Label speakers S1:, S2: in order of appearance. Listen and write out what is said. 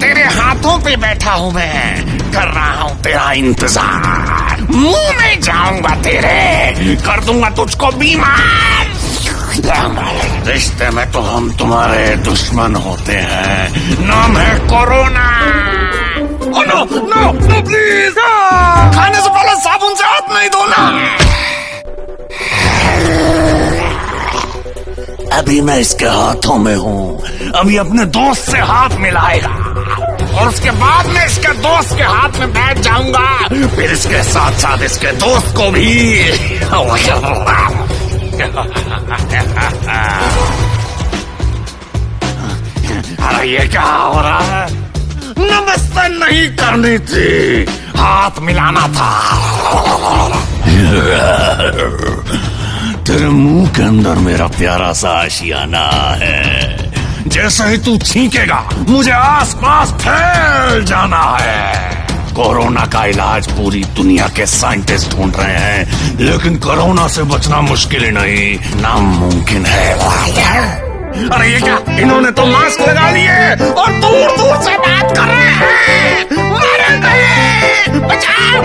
S1: तेरे हाथों पे बैठा हूँ मैं, कर रहा हूँ तेरा इंतजार। मुंह में जाऊंगा तेरे, कर दूंगा तुझको बीमार। रिश्ते में तो हम तुम्हारे दुश्मन होते हैं, नाम है corona. Oh no no no please, खाने से पहले साबुन से हाथ नहीं धोना। अभी मैं इसके हाथों में हूँ, अभी अपने दोस्त से हाथ मिलाएगा और उसके बाद मैं इसके दोस्त के हाथ में बैठ जाऊंगा, फिर इसके साथ साथ इसके दोस्त को भी। अरे ये क्या हो रहा है? नमस्ते नहीं करनी थी, हाथ मिलाना था। तेरे मुंह के अंदर मेरा प्यारा सा आशियाना है, जैसे ही तू छींकेगा मुझे आसपास फैल जाना है। कोरोना का इलाज पूरी दुनिया के साइंटिस्ट ढूंढ रहे हैं, लेकिन कोरोना से बचना मुश्किल ही नहीं, नामुमकिन है। अरे ये क्या, इन्होंने तो मास्क लगा लिए और दूर दूर से बात कर रहे हैं। मरेंगे, बचाओ।